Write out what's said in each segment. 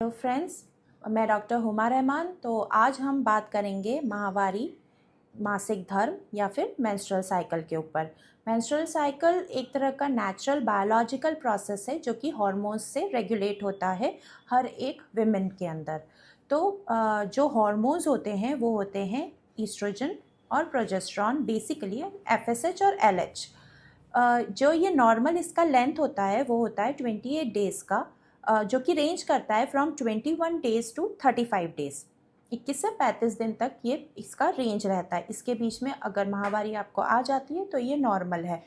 Hello friends, मैं doctor Huma Rahman. तो आज हम बात करेंगे माहवारी, मासिक धर्म या फिर मेंस्ट्रुअल साइकिल के ऊपर। मेंस्ट्रुअल साइकिल एक तरह का नेचुरल बायोलॉजिकल प्रोसेस है जो कि हार्मोन्स से रेगुलेट होता है हर एक विमेन के अंदर। तो जो हार्मोन्स होते हैं वो होते हैं ईस्ट्रोजन और प्रोजेस्टेरॉन, बेसिकली एफएसएच और एलएच। जो ये नॉर्मल इसका लेंथ होता है वो होता है 28 डेज़ का, जो कि रेंज करता है फ्रॉम 21 डेज़ टू 35 डेज़। 21 से 35 दिन तक ये इसका रेंज रहता है। इसके बीच में अगर माहवारी आपको आ जाती है तो ये नॉर्मल है।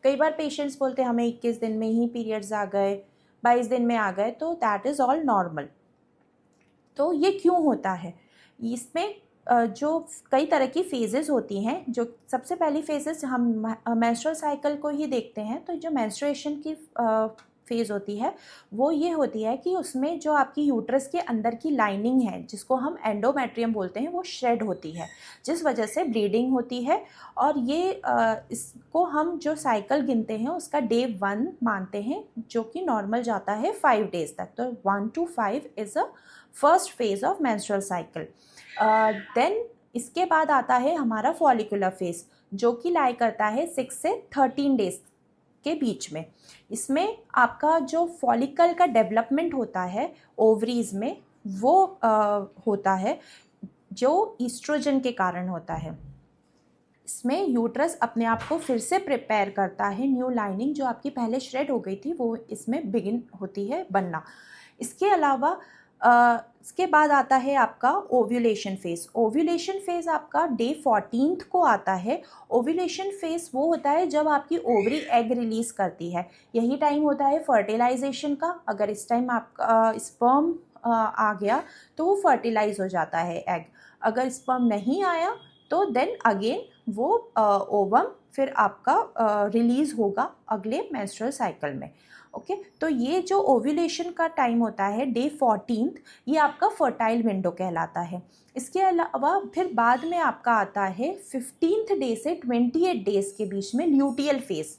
कई बार पेशेंट्स बोलते हैं हमें 21 दिन में ही पीरियड्स आ गए, 22 दिन में आ गए, तो दैट इज़ ऑल नॉर्मल। तो ये क्यों होता है? इसमें जो कई तरह की फेजेस होती हैं। जो सबसे पहली फेजेस हम मेंस्ट्रुअल साइकिल को ही देखते हैं। तो जो मेंस्ट्रुएशन की फेज़ होती है वो ये होती है कि उसमें जो आपकी यूट्रस के अंदर की लाइनिंग है, जिसको हम एंडोमेट्रियम बोलते हैं, वो श्रेड होती है, जिस वजह से ब्लीडिंग होती है। और ये इसको हम जो साइकिल गिनते हैं उसका डे 1 मानते हैं, जो कि नॉर्मल जाता है 5 डेज़ तक। तो 1 to 5 is a first phase of menstrual cycle. Then इसके बाद आता है हमारा फॉलिकुलर फेज, जो कि लाई करता है 6 से 13 डेज के बीच में। इसमें आपका जो फॉलिकल का डेवलपमेंट होता है ओवरीज में, वो होता है जो ईस्ट्रोजन के कारण होता है। इसमें यूट्रस अपने आप को फिर से प्रिपेयर करता है, न्यू लाइनिंग जो आपकी पहले श्रेड हो गई थी वो इसमें बिगिन होती है बनना। इसके अलावा इसके बाद आता है आपका ओव्यूलेशन फेज। ओव्यूलेशन फेज आपका डे 14 को आता है। ओव्यूलेशन फेज वो होता है जब आपकी ओवरी एग रिलीज करती है। यही टाइम होता है फर्टिलाइजेशन का। अगर इस टाइम आपका स्पर्म आ गया तो वो फर्टिलाइज हो जाता है एग। अगर स्पर्म नहीं आया तो देन अगेन वो ओवम फिर आपका रिलीज होगा अगले मेंस्ट्रुअल साइकिल में। ओके, तो ये जो ओव्यूलेशन का टाइम होता है डे 14, ये आपका फर्टाइल विंडो कहलाता है। इसके अलावा फिर बाद में आपका आता है 15th डे से 28 डेज के बीच में ल्यूटियल फेज।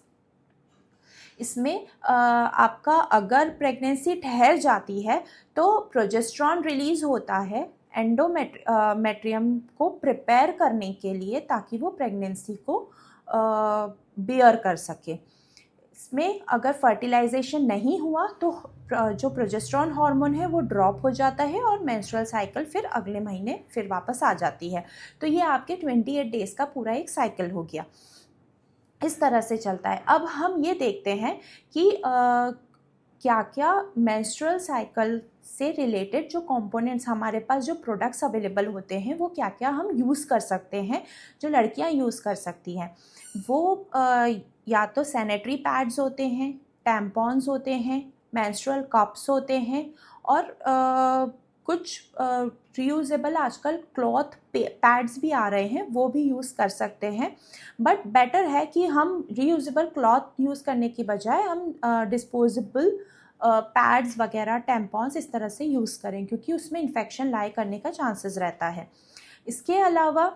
इसमें आपका अगर प्रेगनेंसी ठहर जाती है तो प्रोजेस्टेरॉन रिलीज होता है एंडोमेट्रियम को प्रिपेयर करने के लिए, ताकि वो प्रेगनेंसी को बियर कर सके। इसमें अगर फर्टिलाइजेशन नहीं हुआ तो जो प्रोजेस्टेरॉन हार्मोन है वो ड्रॉप हो जाता है और मेंस्ट्रुअल साइकिल फिर अगले महीने फिर वापस आ जाती है। तो ये आपके 28 डेज़ का पूरा एक साइकिल हो गया। इस तरह से चलता है। अब हम ये देखते हैं कि क्या क्या मेंस्ट्रुअल साइकिल से रिलेटेड जो कंपोनेंट्स हमारे पास, जो प्रोडक्ट्स अवेलेबल होते हैं, वो क्या क्या हम यूज़ कर सकते हैं, जो लड़कियां यूज़ कर सकती हैं। वो या तो सैनिटरी पैड्स होते हैं, टैम्पॉन्स होते हैं, मेंस्ट्रुअल कप्स होते हैं, और कुछ रीयूजेबल आजकल क्लॉथ पैड्स भी आ रहे हैं, वो भी यूज़ कर सकते हैं। बट बेटर है कि हम रीयूजेबल क्लॉथ यूज़ करने की बजाय हम डिस्पोजेबल पैड्स वगैरह, टैम्पॉन्स इस तरह से यूज़ करें, क्योंकि उसमें इन्फेक्शन लाई करने का चांसेस रहता है। इसके अलावा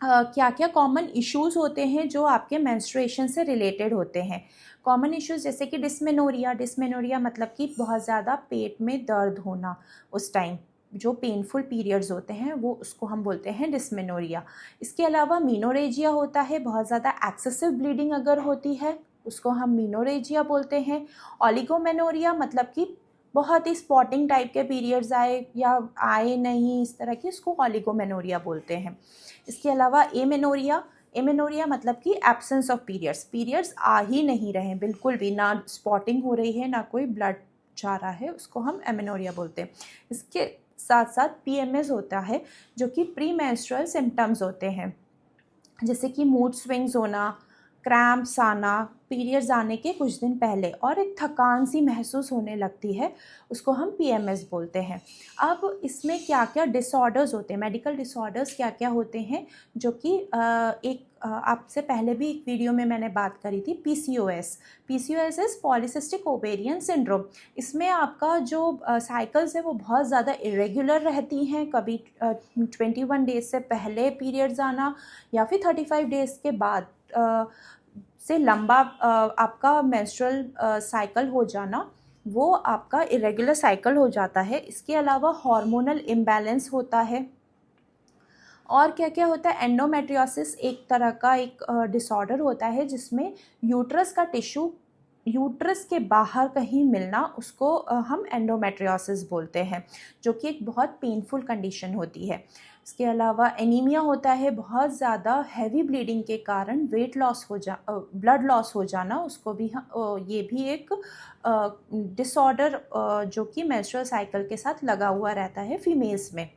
क्या क्या कॉमन इश्यूज़ होते हैं जो आपके मेंस्ट्रुएशन से रिलेटेड होते हैं। कॉमन इश्यूज़ जैसे कि डिस्मेनोरिया मतलब कि बहुत ज़्यादा पेट में दर्द होना उस टाइम, जो पेनफुल पीरियड्स होते हैं वो, उसको हम बोलते हैं डिस्मेनोरिया। इसके अलावा मीनोरेजिया होता है, बहुत ज़्यादा एक्सेसिव ब्लीडिंग अगर होती है उसको हम मीनोरेजिया बोलते हैं। ओलिगोमेनोरिया मतलब कि बहुत ही स्पॉटिंग टाइप के पीरियड्स आए या आए नहीं, इस तरह की, इसको ओलिगोमेनोरिया बोलते हैं। इसके अलावा एमेनोरिया मतलब कि एब्सेंस ऑफ पीरियड्स आ ही नहीं रहे बिल्कुल भी, ना स्पॉटिंग हो रही है ना कोई ब्लड जा रहा है, उसको हम एमेनोरिया बोलते हैं। इसके साथ साथ पीएमएस होता है, जो कि प्री मेंस्ट्रुअल सिम्टम्स होते हैं, जैसे कि मूड स्विंग्स होना, क्रैम्प्स आना पीरियड्स आने के कुछ दिन पहले, और एक थकान सी महसूस होने लगती है, उसको हम पीएमएस बोलते हैं। अब इसमें क्या क्या डिसऑर्डर्स होते हैं, मेडिकल डिसऑर्डर्स क्या क्या होते हैं, जो कि एक आपसे पहले भी एक वीडियो में मैंने बात करी थी, PCOS is polycystic ovarian syndrome. इसमें आपका जो साइकिल्स है वो बहुत ज़्यादा इरेगुलर रहती हैं, कभी 21 डेज से पहले पीरियड्स आना या फिर 35 डेज़ के बाद से लंबा आपका मेंस्ट्रुअल साइकिल हो जाना, वो आपका इरेगुलर साइकिल हो जाता है। इसके अलावा हार्मोनल इम्बैलेंस होता है। और क्या क्या होता है, एंडोमेट्रियोसिस एक तरह का एक डिसऑर्डर होता है जिसमें यूट्रस का टिश्यू यूट्रस के बाहर कहीं मिलना, उसको हम एंडोमेट्रियोसिस बोलते हैं, जो कि एक बहुत पेनफुल कंडीशन होती है। इसके अलावा एनीमिया होता है, बहुत ज़्यादा हैवी ब्लीडिंग के कारण वेट लॉस ब्लड लॉस हो जाना, उसको भी ये भी एक डिसऑर्डर जो कि मेंस्ट्रुअल साइकिल के साथ लगा हुआ रहता है फीमेल्स में।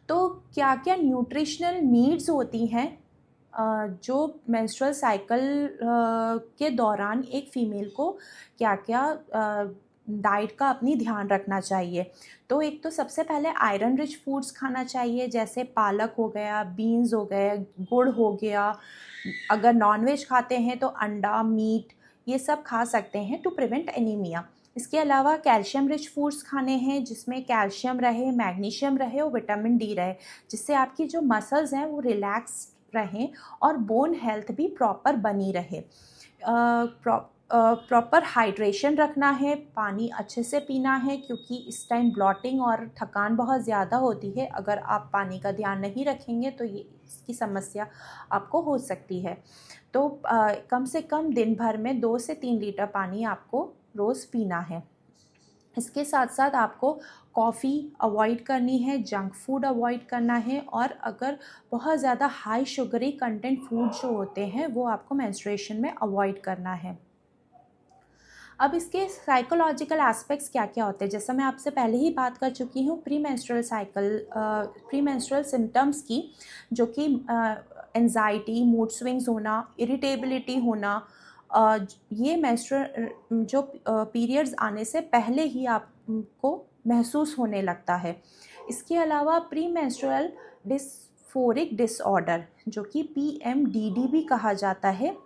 तो क्या क्या न्यूट्रिशनल नीड्स होती हैं जो मेंस्ट्रुअल साइकिल के दौरान एक फ़ीमेल को क्या क्या डाइट का अपनी ध्यान रखना चाहिए। तो एक तो सबसे पहले आयरन रिच फूड्स खाना चाहिए, जैसे पालक हो गया, बीन्स हो गए, गुड़ हो गया। अगर नॉनवेज खाते हैं तो अंडा, मीट, ये सब खा सकते हैं टू प्रिवेंट एनीमिया। इसके अलावा कैल्शियम रिच फूड्स खाने हैं जिसमें कैल्शियम रहे, मैग्नीशियम रहे और विटामिन डी रहे, जिससे आपकी जो मसल्स हैं वो रिलैक्स रहें और बोन हेल्थ भी प्रॉपर बनी रहे। प्रॉपर हाइड्रेशन रखना है, पानी अच्छे से पीना है, क्योंकि इस टाइम ब्लॉटिंग और थकान बहुत ज़्यादा होती है। अगर आप पानी का ध्यान नहीं रखेंगे तो ये इसकी समस्या आपको हो सकती है। तो कम से कम दिन भर में 2 से 3 लीटर पानी आपको रोज़ पीना है। इसके साथ साथ आपको कॉफ़ी अवॉइड करनी है, जंक फूड अवॉइड करना है, और अगर बहुत ज़्यादा हाई शुगरी कंटेंट फूड जो होते हैं वो आपको मेंस्ट्रुएशन में अवॉइड करना है। अब इसके साइकोलॉजिकल एस्पेक्ट्स क्या क्या होते हैं, जैसा मैं आपसे पहले ही बात कर चुकी हूँ प्री मेंस्ट्रुअल सिम्टम्स की, जो कि एंजाइटी, मूड स्विंग्स होना, इरिटेबिलिटी होना, ये मेंस्ट्रुअल जो पीरियड्स आने से पहले ही आपको महसूस होने लगता है। इसके अलावा प्री मेंस्ट्रुअल डिस्फोरिक डिसऑर्डर, जो कि PMDD भी कहा जाता है,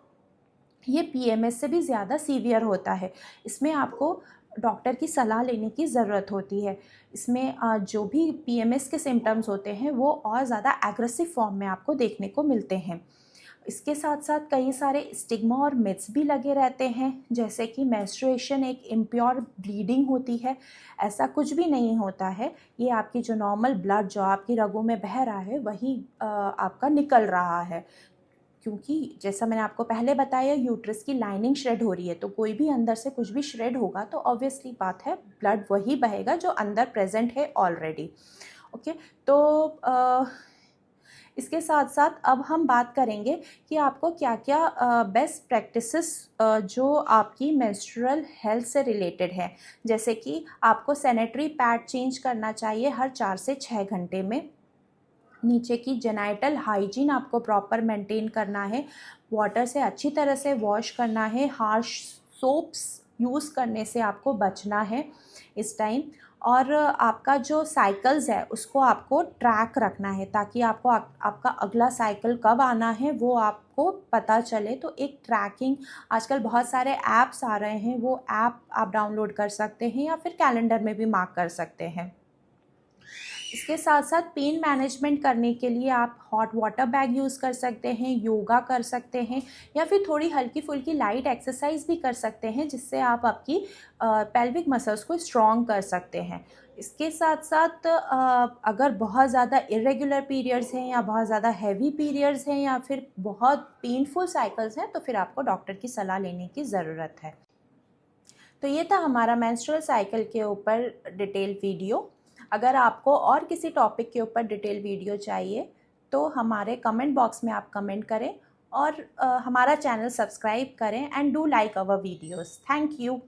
ये PMS से भी ज़्यादा सीवियर होता है। इसमें आपको डॉक्टर की सलाह लेने की ज़रूरत होती है। इसमें जो भी PMS के सिम्टम्स होते हैं वो और ज़्यादा एग्रेसिव फॉर्म में आपको देखने को मिलते हैं। इसके साथ साथ कई सारे स्टिग्मा और मिथ्स भी लगे रहते हैं, जैसे कि मेंस्ट्रुएशन एक इम्प्योर ब्लीडिंग होती है। ऐसा कुछ भी नहीं होता है। ये आपकी जो नॉर्मल ब्लड जो आपकी रगों में बह रहा है वही आपका निकल रहा है, क्योंकि जैसा मैंने आपको पहले बताया यूट्रस की लाइनिंग श्रेड हो रही है, तो कोई भी अंदर से कुछ भी श्रेड होगा तो ऑब्वियसली बात है ब्लड वही बहेगा जो अंदर प्रेजेंट है ऑलरेडी। ओके, तो इसके साथ साथ अब हम बात करेंगे कि आपको क्या क्या बेस्ट प्रैक्टिसेस जो आपकी मेंस्ट्रुअल हेल्थ से रिलेटेड है, जैसे कि आपको सैनिटरी पैड चेंज करना चाहिए हर 4 से 6 घंटे में। नीचे की जेनाइटल हाइजीन आपको प्रॉपर मेंटेन करना है, वाटर से अच्छी तरह से वॉश करना है, हार्श सोप्स यूज़ करने से आपको बचना है इस टाइम। और आपका जो साइकिल्स है उसको आपको ट्रैक रखना है, ताकि आपको आपका अगला साइकिल कब आना है वो आपको पता चले। तो एक ट्रैकिंग, आजकल बहुत सारे ऐप्स आ रहे हैं, वो ऐप आप डाउनलोड कर सकते हैं या फिर कैलेंडर में भी मार्क कर सकते हैं। इसके साथ साथ पेन मैनेजमेंट करने के लिए आप हॉट वाटर बैग यूज़ कर सकते हैं, योगा कर सकते हैं, या फिर थोड़ी हल्की फुल्की लाइट एक्सरसाइज भी कर सकते हैं, जिससे आप आपकी पेल्विक मसल्स को स्ट्रॉन्ग कर सकते हैं। इसके साथ साथ अगर बहुत ज़्यादा इरेगुलर पीरियड्स हैं या बहुत ज़्यादा हैवी पीरियड्स हैं या फिर बहुत पेनफुल साइकिल्स हैं, तो फिर आपको डॉक्टर की सलाह लेने की ज़रूरत है। तो ये था हमारा मेंस्ट्रुअल साइकिल के ऊपर डिटेल वीडियो। अगर आपको और किसी टॉपिक के ऊपर डिटेल वीडियो चाहिए तो हमारे कमेंट बॉक्स में आप कमेंट करें, और हमारा चैनल सब्सक्राइब करें, and do like our videos. Thank you.